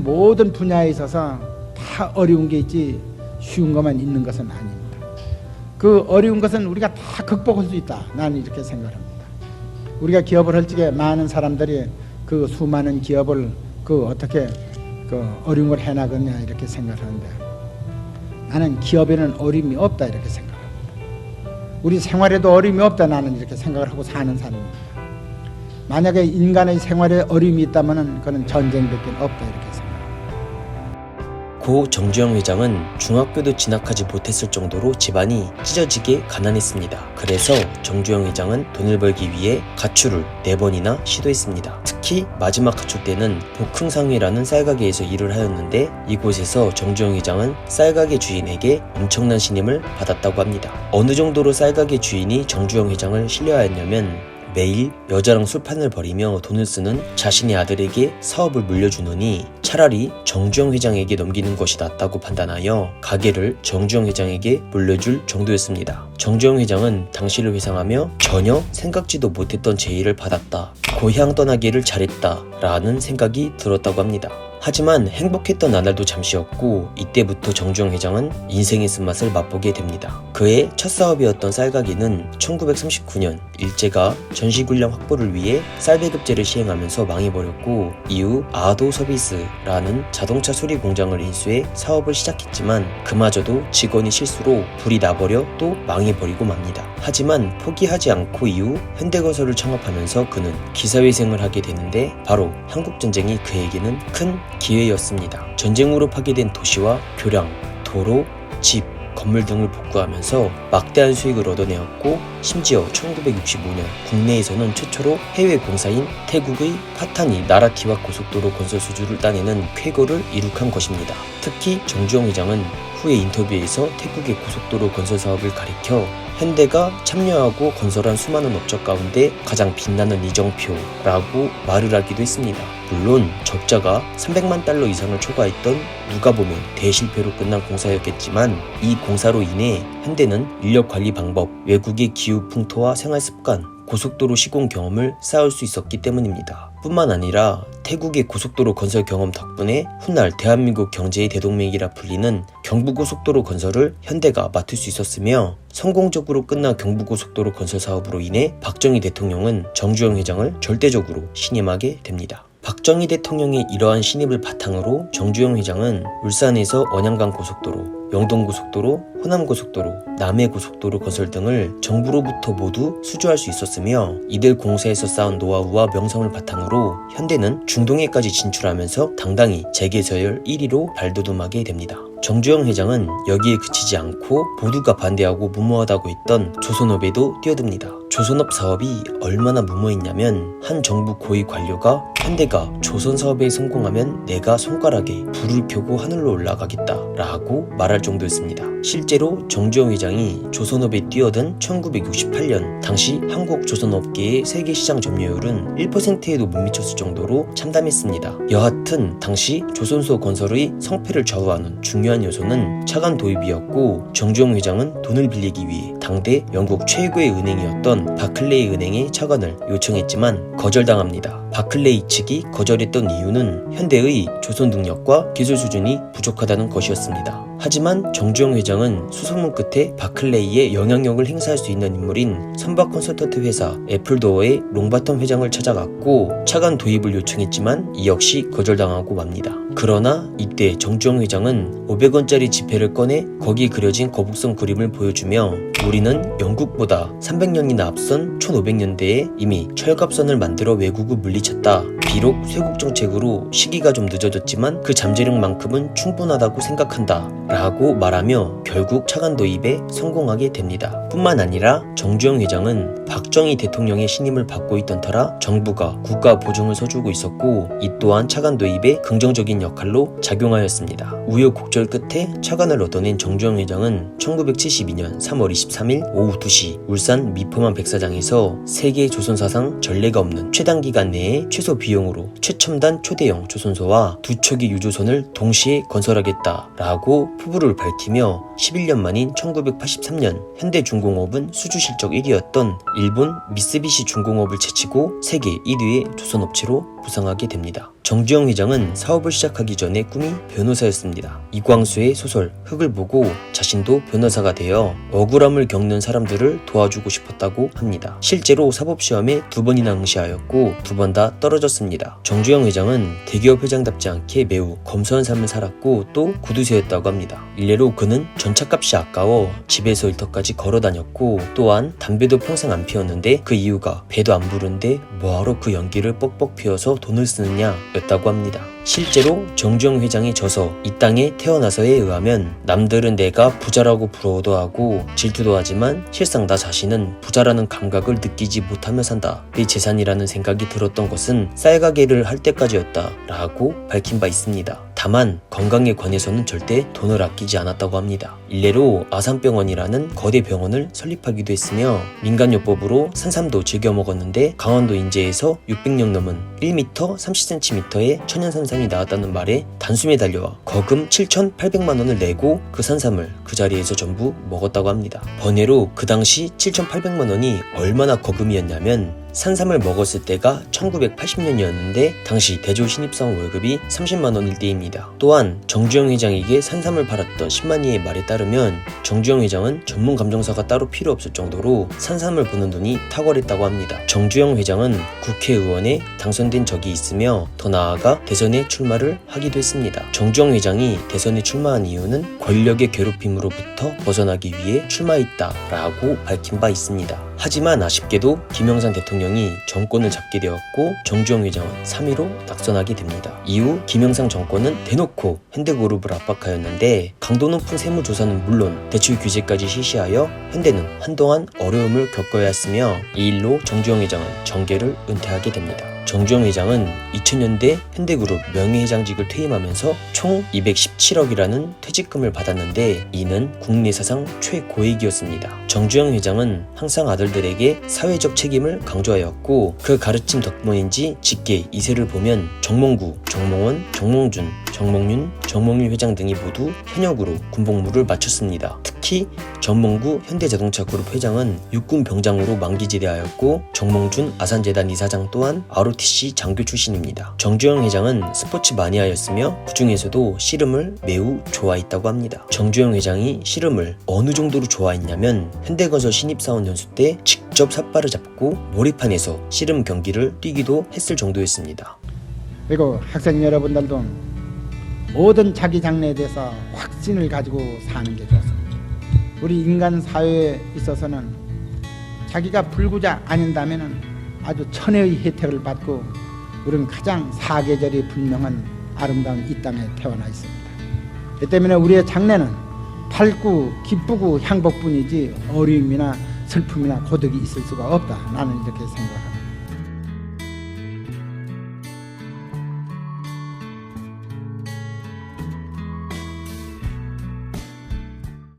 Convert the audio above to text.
모든 분야에 있어서 다 어려운 게 있지 쉬운 것만 있는 것은 아닙니다. 그 어려운 것은 우리가 다 극복할 수 있다. 나는 이렇게 생각합니다. 우리가 기업을 할 적에 많은 사람들이 그 수많은 기업을 어떻게 어려운 걸 해나가냐 이렇게 생각하는데, 나는 기업에는 어려움이 없다 이렇게 생각합니다. 우리 생활에도 어려움이 없다, 나는 이렇게 생각을 하고 사는 사람입니다. 만약에 인간의 생활에 어려움이 있다면 그는 전쟁밖에 없다 이렇게 생각합니다. 고 정주영 회장은 중학교도 진학하지 못했을 정도로 집안이 찢어지게 가난했습니다. 그래서 정주영 회장은 돈을 벌기 위해 가출을 4번이나 시도했습니다. 특히 마지막 가출 때는 복흥상회라는 쌀가게에서 일을 하였는데, 이곳에서 정주영 회장은 쌀가게 주인에게 엄청난 신임을 받았다고 합니다. 어느 정도로 쌀가게 주인이 정주영 회장을 신뢰하였냐면, 매일 여자랑 술판을 벌이며 돈을 쓰는 자신의 아들에게 사업을 물려주느니 차라리 정주영 회장에게 넘기는 것이 낫다고 판단하여 가게를 정주영 회장에게 물려줄 정도였습니다. 정주영 회장은 당시를 회상하며 전혀 생각지도 못했던 제의를 받았다, 고향 떠나기를 잘했다 라는 생각이 들었다고 합니다. 하지만 행복했던 나날도 잠시였고, 이때부터 정주영 회장은 인생의 쓴맛을 맛보게 됩니다. 그의 첫 사업이었던 쌀가게는 1939년 일제가 전시군량 확보를 위해 쌀배급제를 시행하면서 망해버렸고, 이후 아도 서비스라는 자동차 수리 공장을 인수해 사업을 시작했지만 그마저도 직원이 실수로 불이 나버려 또 망해버리고 맙니다. 하지만 포기하지 않고 이후 현대건설을 창업하면서 그는 기사회생을 하게 되는데, 바로 한국전쟁이 그에게는 큰 기회였습니다. 전쟁으로 파괴된 도시와 교량, 도로, 집, 건물 등을 복구하면서 막대한 수익을 얻어내었고, 심지어 1965년 국내에서는 최초로 해외 공사인 태국의 파타니 나라티와 고속도로 건설 수주를 따내는 쾌거를 이룩한 것입니다. 특히 정주영 회장은 후에 인터뷰에서 태국의 고속도로 건설 사업을 가리켜 현대가 참여하고 건설한 수많은 업적 가운데 가장 빛나는 이정표라고 말을 하기도 했습니다. 물론 적자가 300만 달러 이상을 초과했던 누가 보면 대실패로 끝난 공사였겠지만, 이 공사로 인해 현대는 인력 관리 방법, 외국의 기후 풍토와 생활 습관, 고속도로 시공 경험을 쌓을 수 있었기 때문입니다. 뿐만 아니라 태국의 고속도로 건설 경험 덕분에 훗날 대한민국 경제의 대동맥이라 불리는 경부고속도로 건설을 현대가 맡을 수 있었으며, 성공적으로 끝난 경부고속도로 건설 사업으로 인해 박정희 대통령은 정주영 회장을 절대적으로 신임하게 됩니다. 박정희 대통령의 이러한 신임을 바탕으로 정주영 회장은 울산에서 언양간 고속도로, 영동고속도로, 호남고속도로, 남해고속도로 건설 등을 정부로부터 모두 수주할 수 있었으며, 이들 공사에서 쌓은 노하우와 명성을 바탕으로 현대는 중동에까지 진출하면서 당당히 재계서열 1위로 발돋움하게 됩니다. 정주영 회장은 여기에 그치지 않고 모두가 반대하고 무모하다고 했던 조선업에도 뛰어듭니다. 조선업 사업이 얼마나 무모했냐면, 한 정부 고위 관료가 현대가 조선 사업에 성공하면 내가 손가락에 불을 켜고 하늘로 올라가겠다 라고 말할 정도였습니다. 실제로 정주영 회장이 조선업에 뛰어든 1968년 당시 한국 조선업계의 세계시장 점유율은 1%에도 못 미쳤을 정도로 참담했습니다. 여하튼 당시 조선소 건설의 성패를 좌우하는 중요한 요소는 차관 도입이었고, 정주영 회장은 돈을 빌리기 위해 당대 영국 최고의 은행이었던 바클레이 은행에 차관을 요청했지만 거절당합니다. 바클레이 측이 거절했던 이유는 현대의 조선 능력과 기술 수준이 부족하다는 것이었습니다. 하지만 정주영 회장은 수소문 끝에 바클레이의 영향력을 행사할 수 있는 인물인 선박 컨설턴트 회사 애플도어의 롱바텀 회장을 찾아갔고 차관 도입을 요청했지만 이 역시 거절당하고 맙니다. 그러나 이때 정주영 회장은 500원짜리 지폐를 꺼내 거기에 그려진 거북선 그림을 보여주며, 우리는 영국보다 300년이나 앞선 1500년대에 이미 철갑선을 만들어 외국을 물리쳤다. 비록 쇄국 정책으로 시기가 좀 늦어졌지만 그 잠재력만큼은 충분하다고 생각한다 라고 말하며 결국 차관 도입에 성공하게 됩니다. 뿐만 아니라 정주영 회장은 박정희 대통령의 신임을 받고 있던 터라 정부가 국가 보증을 서주고 있었고, 이 또한 차관 도입에 긍정적인 역할로 작용하였습니다. 우여곡절 끝에 차관을 얻어낸 정주영 회장은 1972년 3월 23일 오후 2시 울산 미포만 백사장에서 세계 조선사상 전례가 없는 최단기간 내에 최소 비용으로 최첨단 초대형 조선소와 2척의 유조선을 동시에 건설하겠다라고 포부를 밝히며 11년 만인 1983년 현대중공업은 수주 실적 1위였던 일본 미쓰비시 중공업을 제치고 세계 1위의 조선업체로 부상하게 됩니다. 정주영 회장은 사업을 시작하기 전에 꿈이 변호사였습니다. 이광수의 소설 흙을 보고 자신도 변호사가 되어 억울함을 겪는 사람들을 도와주고 싶었다고 합니다. 실제로 사법시험에 2번이나 응시하였고 2번 다 떨어졌습니다. 정주영 회장은 대기업 회장답지 않게 매우 검소한 삶을 살았고 또 구두쇠였다고 합니다. 일례로 그는 전차값이 아까워 집에서 일터까지 걸어 다녔고 또한 담배도 평생 안 피웠는데 그 이유가 배도 안 부른데 뭐하러 그 연기를 뻑뻑 피워서 돈을 쓰느냐 였다고 합니다. 실제로 정주영 회장이 져서 이 땅에 태어나서에 의하면 남들은 내가 부자라고 부러워도 하고 질투도 하지만 실상 나 자신은 부자라는 감각을 느끼지 못하며 산다. 내 재산이라는 생각이 들었던 것은 쌀가게를 할 때까지였다 라고 밝힌 바 있습니다. 다만 건강에 관해서는 절대 돈을 아끼지 않았다고 합니다. 일례로 아산병원이라는 거대 병원을 설립하기도 했으며 민간요법으로 산삼도 즐겨 먹었는데 강원도 인제에서 600년 넘은 1m 30cm의 천연산삼이 나왔다는 말에 단숨에 달려와 거금 7,800만 원을 내고 그 산삼을 그 자리에서 전부 먹었다고 합니다. 번외로 그 당시 7,800만 원이 얼마나 거금이었냐면 산삼을 먹었을 때가 1980년이었는데 당시 대졸 신입사원 월급이 30만 원일 때입니다. 또한 정주영 회장에게 산삼을 팔았던 신만이의 말에 따르면 정주영 회장은 전문 감정사가 따로 필요 없을 정도로 산삼을 보는 눈이 탁월했다고 합니다. 정주영 회장은 국회의원에 당선된 적이 있으며 더 나아가 대선에 출마를 하기도 했습니다. 정주영 회장이 대선에 출마한 이유는 권력의 괴롭힘으로부터 벗어나기 위해 출마했다라고 밝힌 바 있습니다. 하지만 아쉽게도 김영삼 대통령이 정권을 잡게 되었고 정주영 회장은 3위로 낙선하게 됩니다. 이후 김영삼 정권은 대놓고 현대그룹을 압박하였는데 강도 높은 세무조사는 물론 대출 규제까지 실시하여 현대는 한동안 어려움을 겪어야 했으며 이 일로 정주영 회장은 정계를 은퇴하게 됩니다. 정주영 회장은 2000년대 현대그룹 명예회장직을 퇴임하면서 총 217억이라는 퇴직금을 받았는데 이는 국내 사상 최고액이었습니다. 정주영 회장은 항상 아들들에게 사회적 책임을 강조하였고 그 가르침 덕분인지 직계 2세를 보면 정몽구, 정몽원, 정몽준, 정몽윤, 정몽일 회장 등이 모두 현역으로 군복무를 마쳤습니다. 특히 정몽구 현대자동차그룹 회장은 육군 병장으로 만기지대하였고 정몽준 아산재단 이사장 또한 ROTC 장교 출신입니다. 정주영 회장은 스포츠 마니아였으며 그 중에서도 씨름을 매우 좋아했다고 합니다. 정주영 회장이 씨름을 어느 정도로 좋아했냐면 현대건설 신입사원 연수 때 직접 삿발을 잡고 모래판에서 씨름 경기를 뛰기도 했을 정도였습니다. 그리고 학생 여러분들도 모든 자기 장래에 대해서 확신을 가지고 사는 게 좋습니다. 우리 인간 사회에 있어서는 자기가 불구자 아닌다면 아주 천혜의 혜택을 받고 우리는 가장 사계절이 분명한 아름다운 이 땅에 태어나 있습니다. 그 때문에 우리의 장래는 밝고 기쁘고 행복뿐이지 어려움이나 슬픔이나 고독이 있을 수가 없다. 나는 이렇게 생각합니다.